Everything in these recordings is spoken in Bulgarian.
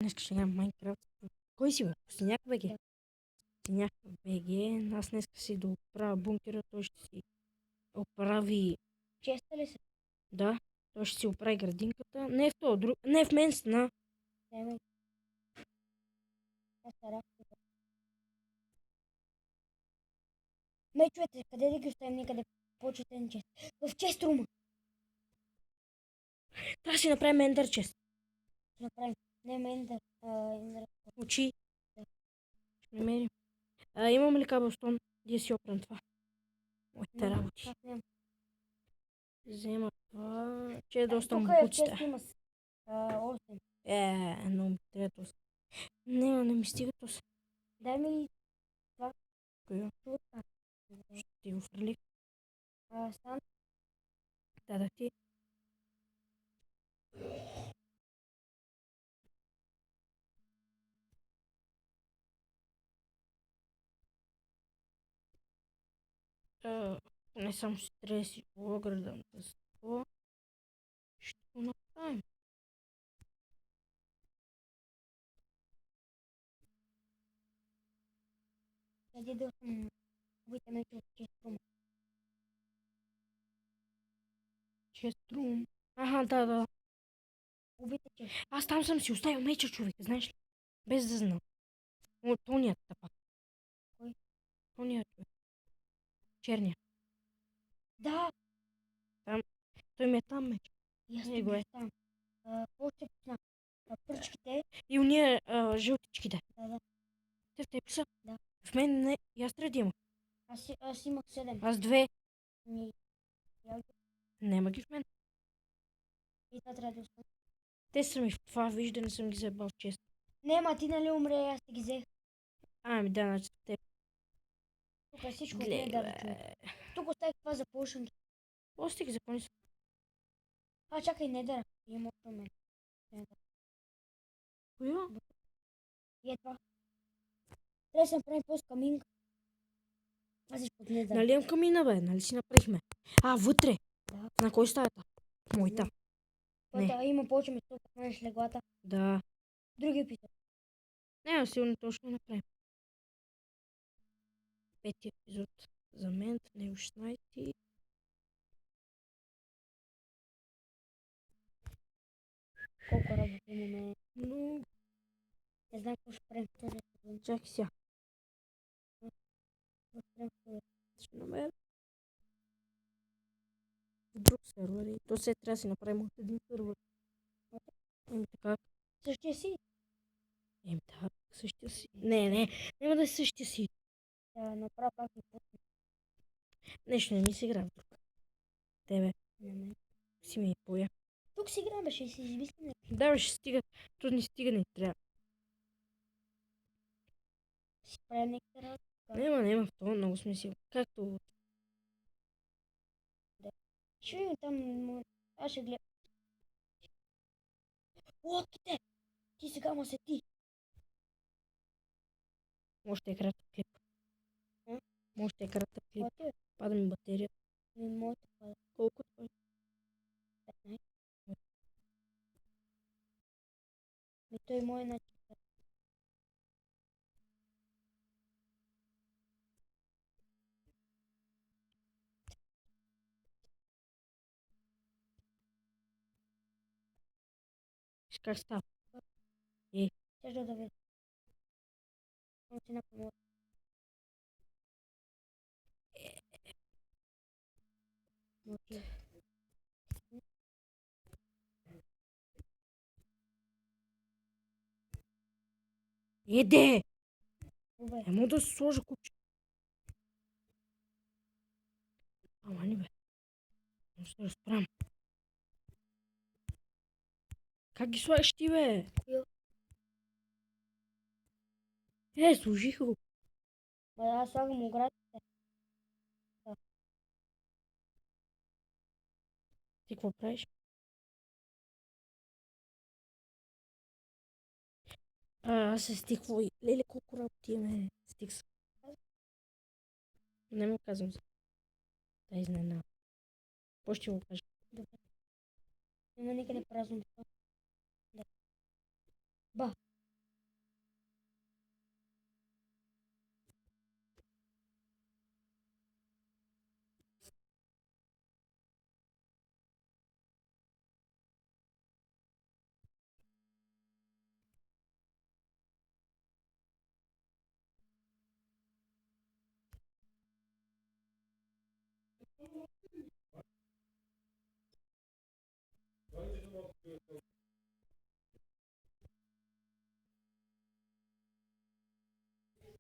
Днес ще играем Майнкрафт. Кой си, бе? Синяк БГ? Да. Синяк БГ. Аз днес си да оправя бункера, той ще си оправи... Честа ли се? Да, той ще си оправи градинката. Не в този друг... Не в мен на... Нямай. Аз стара. Мечовете, къде да ги оставим някъде по-четен чест? В чест рума. Трябва да си направим ендър чест. Ще направим. Не мендър. Очи. Да. Ще намерим. Имам ли кабелстон? Да си опрем това. Моите работи. Аз нямам. Взема това. Че е доста Тук е в мбукуците. чест има 8. Но ми трябва това. Не ми стига това. Дай ми Кой? чута. Ще ти го фърли. Сам. Да ти. Не само си трябва да си оградам с това. Ще го направим. Къде да съм убите мечове в чест рума. Честрум. Аха, да. Убите чест. Аз там съм си оставил меча, човек, знаеш ли? Без да знам. Тоният тапак. Кой? Тоният човек. Черния. Да. Той ми е там меч. И аз Ей го е. там. Какво ще пусна? Пръчките. И уния жълтичките. Да. Те в теб са? Да. В мен не. И аз трябва да имам. Аз имах 7. Аз 2. Ми. Нема ги в мен. И това трябва да остане. Те са ми в това виждане, съм ги забал често. Не, ти нали умре, аз те ги взех. Ами да, значи в теб. Тук е всичко не да човек. Тук оставих това за полшънки. После ги закони са. Чакай, не дара. Има още мен. Коя? И е това. Трябва да се направи по-скаминка. Пазиш под не дара. Нали имам камина, бе? Нали си направихме? Вътре. Да. На кой стаята? Моята. Пътя има повече место, като манеш леглата. Да. Други епизод. Не, сигурно точно направим. 5 епизод за мен, не 16. Колко работа имаме. Но, Не знам какво ще правим в този сезон. чакай сега. Ще намеря друг сервер и то се трябва да си направим от един сервер. Еми така. Същия си. Еми да, същия си. Не, няма да е същия си. Да направя пак и пусна. Нещо не ми се игра друг. Тебе Не. си ми поя. Тук си играме, ще си измислим. Да, бе, ще стига. Тут не стига, не трябва. Си правим някаква работа. Нема в това много смисъл. Както Ще видим там. Аз ще гледам. Лодките! Ти сега ма се ти. може да е кратък клип. Може да е кратък клип. Лодките? Пада ми батерия. Не може да пада. Колко това? 15. И той мой начин. Как става? Ще да видя. Само си напомня. Еде! Добре. Емо да се сложа купче. Ама не бе. Не се разправям. Как ги слагаш ти, бе? Служих го. Аз слагам оградите. Ти какво правиш? Аз се стикво и... Леле, колко работи имаме стикс. Не му казвам за. Да изненада. Какво ще му кажа? Добре. Има някъде празно место. Да. Ба.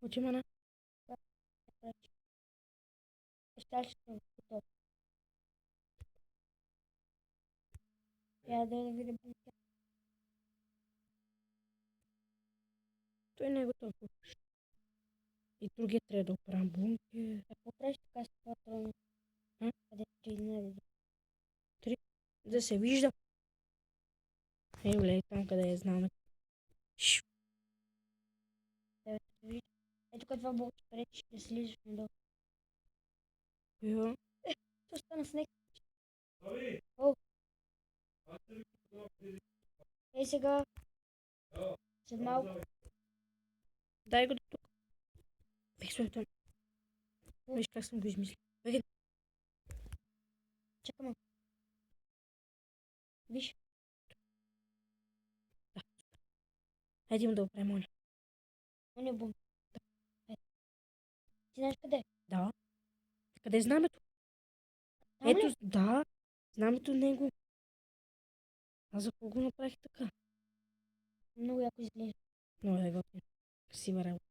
Отима на. Ще съм готов. Я да видя бункер. Той не е готов. И другия трябва да оправим бункер. Какво правиш така с патрона? А? Къде ще изненади? Да се вижда. Гледай там къде е знаме. Да се вижда. Ето като това Бог ти пречи да слизаш надолу. Йо. Що стана снег? Ей сега. След малко. Дай го до тук. Пиксвай това. Виж как съм го измислил. Чакай малко. Виж. Хайде има да оправим оня. Он е бункер. Ти знаеш къде? Да. Къде е знамето? Там ли? Ето, да. Знамето него. Аз за кого направих така? Много яко изглежда. Много е готин. Красива работа.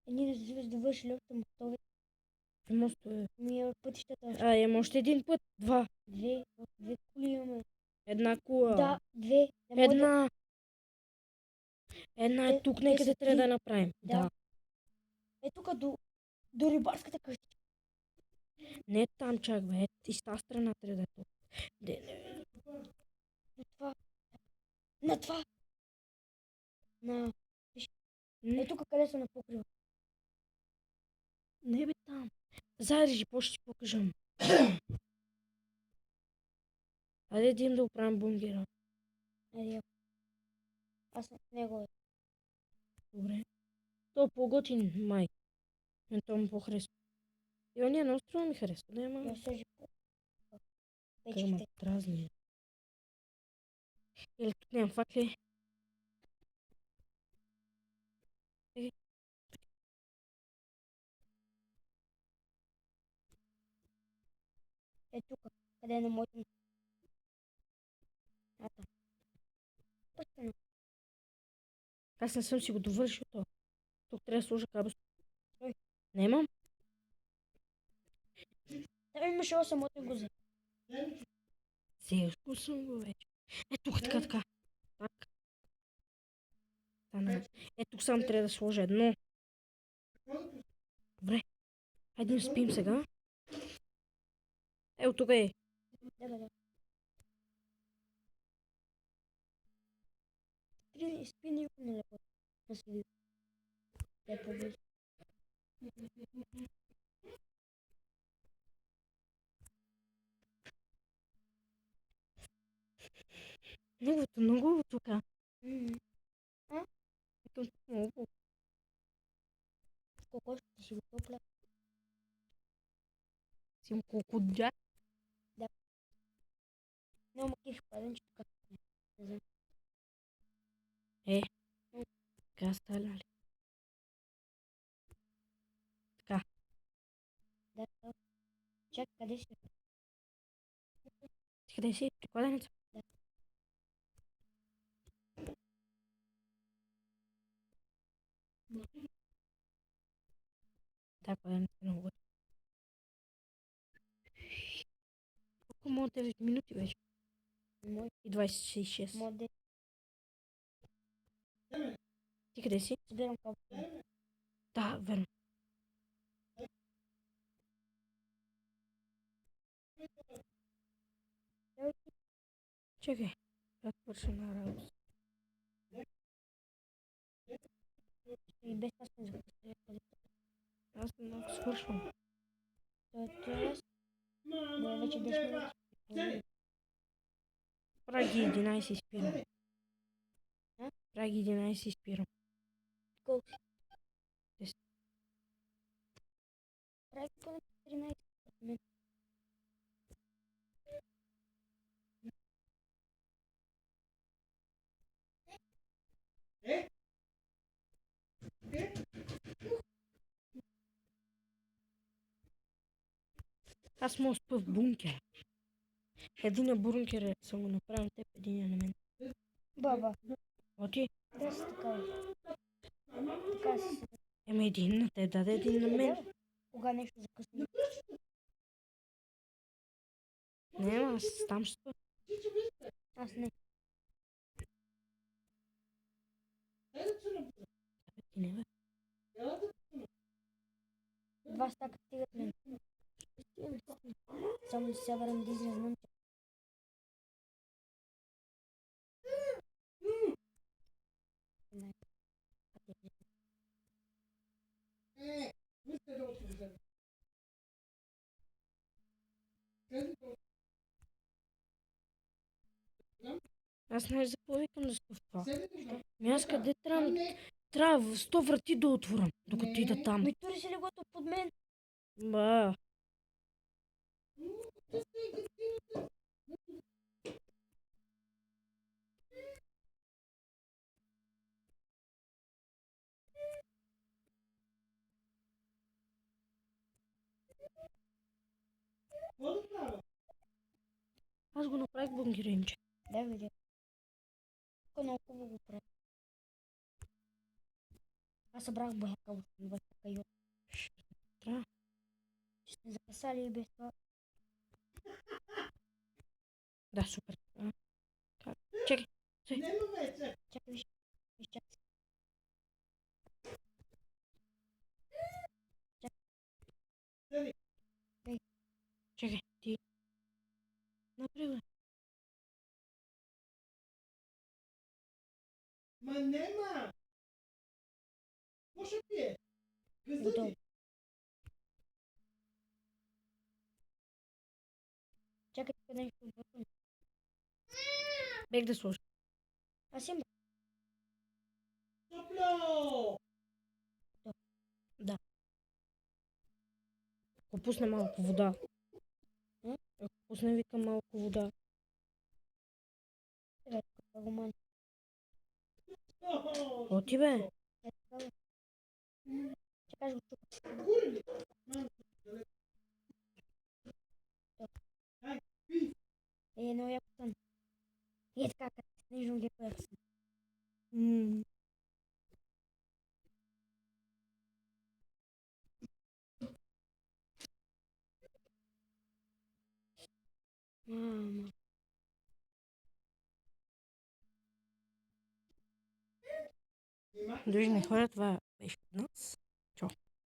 Ние да довършили още мостове. Мостове. Ми пътищата още. Имам още един път. Два. Две коли имаме. Една кула. Да, две. Не мога да- Една. Една е Те- тук, те нека са да трябва три. да направим. Да. Да. Е тук до рибарската къща. Не там чак, бе. И с тази страна трябва да е тук. Не. На това. На това. На... Е тук къде са на покрива. Не бе там. Зарежи, по-ще ти покажам. Айде да им да оправим бунгера. Айде. Аз не го е. Добре. То е по-готин, май. Мен то ми по-харесва. И ония на острова ми харесва. Да, Я ама. сложи по... Ма печките. дразни. Или тук нямам факли. Е тук. Къде е на моето... Ата. Пъстено. Аз не съм си го довършил то. Тук трябва да сложа кабел. Ой. Немам. Там имаше 8 от го взе. Взел съм го вече. Е, тук така, така. Так. Стана. Е, тук само трябва да сложа едно. Добре. Хайде да спим сега. Ето тук е. Да. Спи ни на леко. На седи. Да е по-близо. Много тук. Ето много. Колко ще си го топля? Си им колко джак. Не, ама кеф паден, че така. Не знам. Така става ли? Така. Да. Чакай, къде си? Ти къде си? При кладенеца? Да. Да, кладенеца е много. Колко мога 9 минути вече? Мой. И 26. Моде. Ти къде си? Събирам кабел. Да, верно. Чакай. Да свърша на работа. И без това сме закъснели. Аз много свършвам. Това е да е вече 10 минути. Праги 11 изпирам. А? Праги 11 изпирам. Колко си? 10. Прави поне 13. Мен. Аз мога да спа в бункер. Единия бункер е съм го направил теб, единия на мен. Баба. Оти? Да си така. Така си. Ема един на те даде, един на мен. Да, бе. Кога нещо закъсне. Не, ама аз там ще спа. Аз не. Ти не, бе. Два стака стигат мен. Стигаме, стигаме. Само да се съберем да излезнем. Не. Аз знаеш за какво викам да спа в това. Ами аз къде трябва? Трябва в 100 врати да отворам, докато ида там. Ми тури си леглото под мен. Ба. Аз го направих бунгеринче. Да, видя. Тук много хубаво го прави. Аз събрах бояка от вашата кайот. Трябва. Ще сме закъсали и без това. Да, супер. Как? Чакай. Чакай, виж. Виж, чакай. Чакай. Ти. Напред, Ма нема! Може би е. Готово. Чакай, тук нещо бутон. бег да сложи. Аз имам. Топло! Да. Ако пусне малко вода. Ако пусне, вика малко вода. Сега тук го мани. О, ти бе. Е, така бе. Чакай, го тук. Е, но яко съм. Е, така, като снежно леко яко съм. Мама. Дори не хора, това беше от нас.